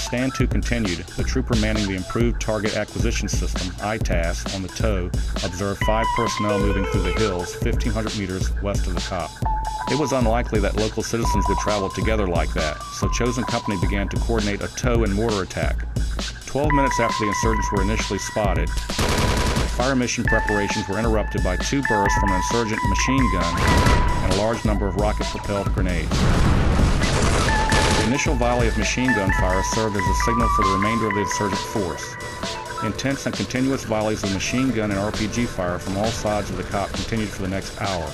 stand to continued, the trooper manning the Improved Target Acquisition System, ITAS, on the tow observed 5 personnel moving through the hills 1,500 meters west of the COP. It was unlikely that local citizens would travel together like that, so Chosen Company began to coordinate a tow and mortar attack. 12 minutes after the insurgents were initially spotted, fire mission preparations were interrupted by 2 bursts from an insurgent machine gun and a large number of rocket-propelled grenades. The initial volley of machine gun fire served as a signal for the remainder of the insurgent force. Intense and continuous volleys of machine gun and RPG fire from all sides of the COP continued for the next hour.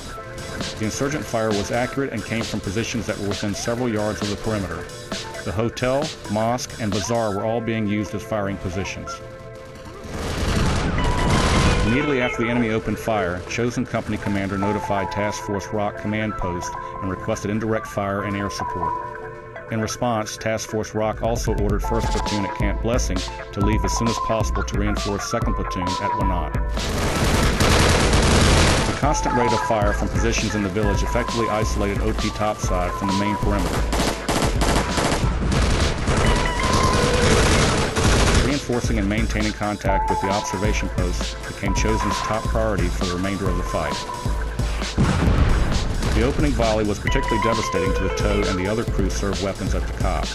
The insurgent fire was accurate and came from positions that were within several yards of the perimeter. The hotel, mosque, and bazaar were all being used as firing positions. Immediately after the enemy opened fire, Chosen Company commander notified Task Force Rock command post and requested indirect fire and air support. In response, Task Force Rock also ordered 1st Platoon at Camp Blessing to leave as soon as possible to reinforce 2nd Platoon at Wanat. The constant rate of fire from positions in the village effectively isolated OP topside from the main perimeter. Reinforcing and maintaining contact with the observation posts became Chosen's top priority for the remainder of the fight. The opening volley was particularly devastating to the tow and the other crew-served weapons at the COP.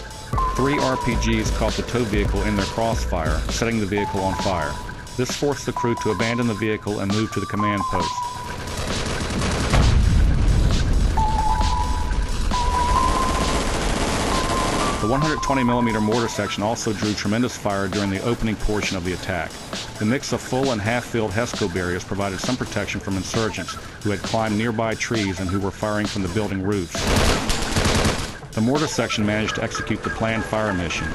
3 RPGs caught the tow vehicle in their crossfire, setting the vehicle on fire. This forced the crew to abandon the vehicle and move to the command post. The 120mm mortar section also drew tremendous fire during the opening portion of the attack. The mix of full and half-filled HESCO barriers provided some protection from insurgents who had climbed nearby trees and who were firing from the building roofs. The mortar section managed to execute the planned fire mission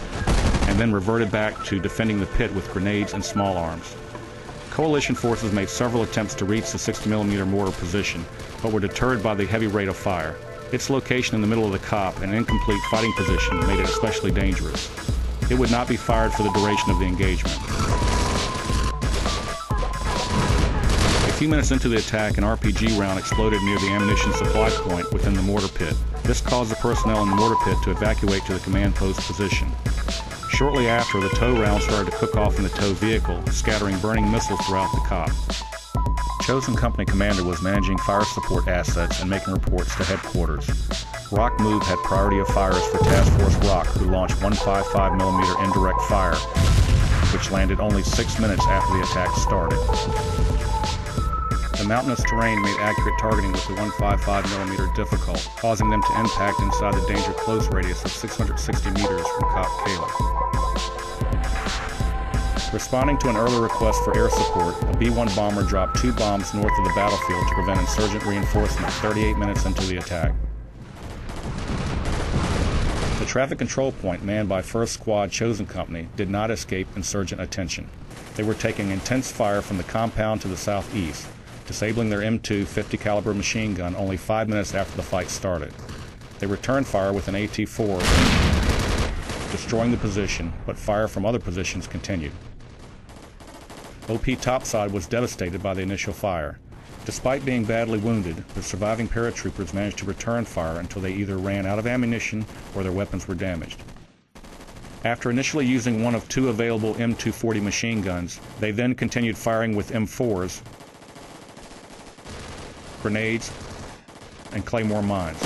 and then reverted back to defending the pit with grenades and small arms. Coalition forces made several attempts to reach the 60mm mortar position, but were deterred by the heavy rate of fire. Its location in the middle of the COP and an incomplete fighting position made it especially dangerous. It would not be fired for the duration of the engagement. A few minutes into the attack, an RPG round exploded near the ammunition supply point within the mortar pit. This caused the personnel in the mortar pit to evacuate to the command post position. Shortly after, the tow round started to cook off in the tow vehicle, scattering burning missiles throughout the COP. Chosen Company commander was managing fire support assets and making reports to headquarters. Rock Move had priority of fires for Task Force Rock, who launched 155mm indirect fire, which landed only 6 minutes after the attack started. The mountainous terrain made accurate targeting with the 155mm difficult, causing them to impact inside the danger close radius of 660 meters from Cap Kala. Responding to an early request for air support, a B-1 bomber dropped 2 bombs north of the battlefield to prevent insurgent reinforcement 38 minutes into the attack. The traffic control point manned by 1st Squad Chosen Company did not escape insurgent attention. They were taking intense fire from the compound to the southeast, disabling their M2 50 caliber machine gun only 5 minutes after the fight started. They returned fire with an AT-4, destroying the position, but fire from other positions continued. OP topside was devastated by the initial fire. Despite being badly wounded, the surviving paratroopers managed to return fire until they either ran out of ammunition or their weapons were damaged. After initially using one of 2 available M240 machine guns, they then continued firing with M4s, grenades, and claymore mines.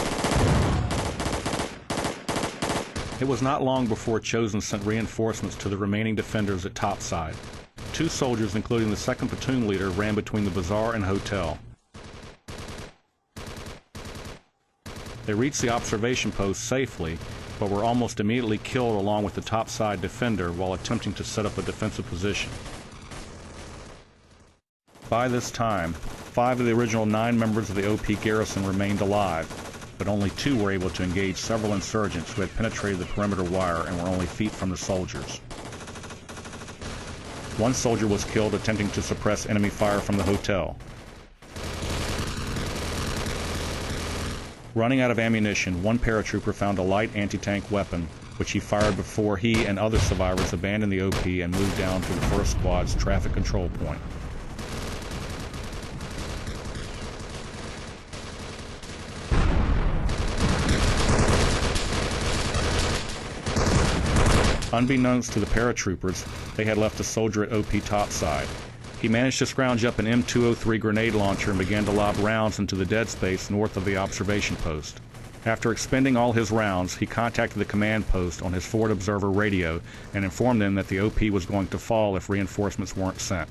It was not long before Chosen sent reinforcements to the remaining defenders at topside. 2 soldiers, including the 2nd platoon leader, ran between the bazaar and hotel. They reached the observation post safely, but were almost immediately killed along with the topside defender while attempting to set up a defensive position. By this time, 5 of the original 9 members of the OP garrison remained alive, but only 2 were able to engage several insurgents who had penetrated the perimeter wire and were only feet from the soldiers. 1 soldier was killed attempting to suppress enemy fire from the hotel. Running out of ammunition, 1 paratrooper found a light anti-tank weapon, which he fired before he and other survivors abandoned the OP and moved down to the 1st Squad's traffic control point. Unbeknownst to the paratroopers, they had left a soldier at OP topside. He managed to scrounge up an M203 grenade launcher and began to lob rounds into the dead space north of the observation post. After expending all his rounds, he contacted the command post on his forward observer radio and informed them that the OP was going to fall if reinforcements weren't sent.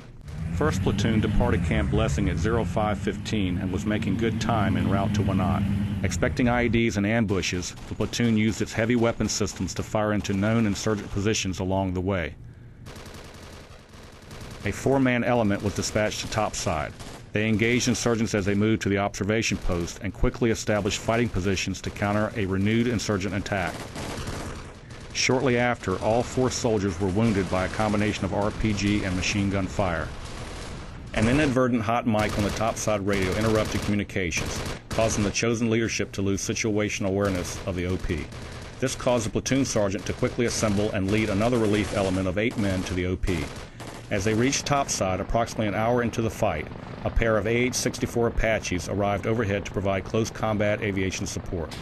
1st Platoon departed Camp Blessing at 05:15 and was making good time en route to Wanat. Expecting IEDs and ambushes, the platoon used its heavy weapon systems to fire into known insurgent positions along the way. A 4-man element was dispatched to topside. They engaged insurgents as they moved to the observation post and quickly established fighting positions to counter a renewed insurgent attack. Shortly after, all 4 soldiers were wounded by a combination of RPG and machine gun fire. An inadvertent hot mic on the topside radio interrupted communications, causing the chosen leadership to lose situational awareness of the OP. This caused the platoon sergeant to quickly assemble and lead another relief element of 8 men to the OP. As they reached topside, approximately an hour into the fight, a pair of AH-64 Apaches arrived overhead to provide close combat aviation support.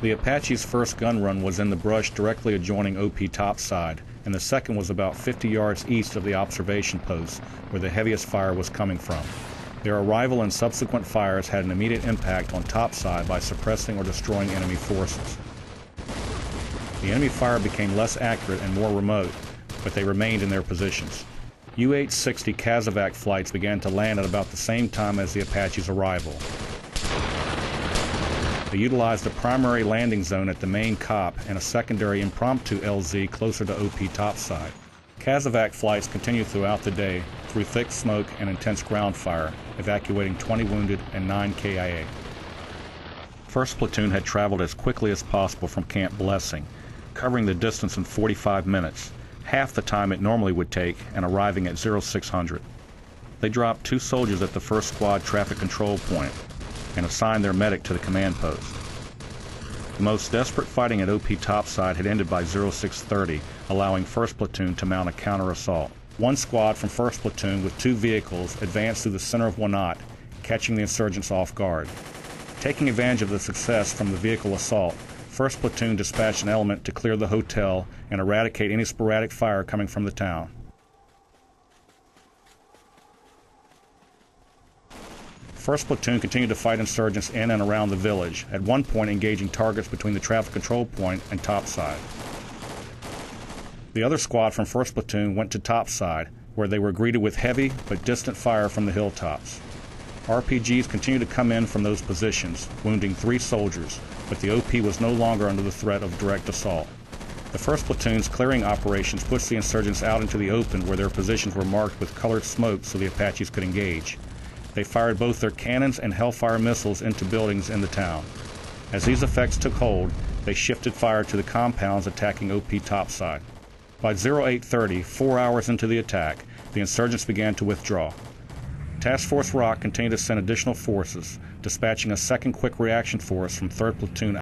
The Apache's first gun run was in the brush directly adjoining OP topside, and the second was about 50 yards east of the observation post, where the heaviest fire was coming from. Their arrival and subsequent fires had an immediate impact on topside by suppressing or destroying enemy forces. The enemy fire became less accurate and more remote, but they remained in their positions. UH-60 Casevac flights began to land at about the same time as the Apache's arrival. They utilized a primary landing zone at the main COP and a secondary impromptu LZ closer to OP topside. Casevac flights continued throughout the day through thick smoke and intense ground fire, evacuating 20 wounded and 9 KIA. 1st Platoon had traveled as quickly as possible from Camp Blessing, covering the distance in 45 minutes, half the time it normally would take, and arriving at 0600. They dropped 2 soldiers at the 1st Squad traffic control point and assigned their medic to the command post. The most desperate fighting at OP topside had ended by 0630, allowing 1st Platoon to mount a counter-assault. 1 squad from 1st Platoon with 2 vehicles advanced through the center of Wanat, catching the insurgents off guard. Taking advantage of the success from the vehicle assault, 1st Platoon dispatched an element to clear the hotel and eradicate any sporadic fire coming from the town. 1st Platoon continued to fight insurgents in and around the village, at one point engaging targets between the traffic control point and topside. The other squad from 1st Platoon went to topside, where they were greeted with heavy but distant fire from the hilltops. RPGs continued to come in from those positions, wounding 3 soldiers, but the OP was no longer under the threat of direct assault. The 1st Platoon's clearing operations pushed the insurgents out into the open where their positions were marked with colored smoke so the Apaches could engage. They fired both their cannons and Hellfire missiles into buildings in the town. As these effects took hold, they shifted fire to the compounds attacking OP topside. By 0830, 4 hours into the attack, the insurgents began to withdraw. Task Force Rock continued to send additional forces, dispatching a second quick reaction force from 3rd Platoon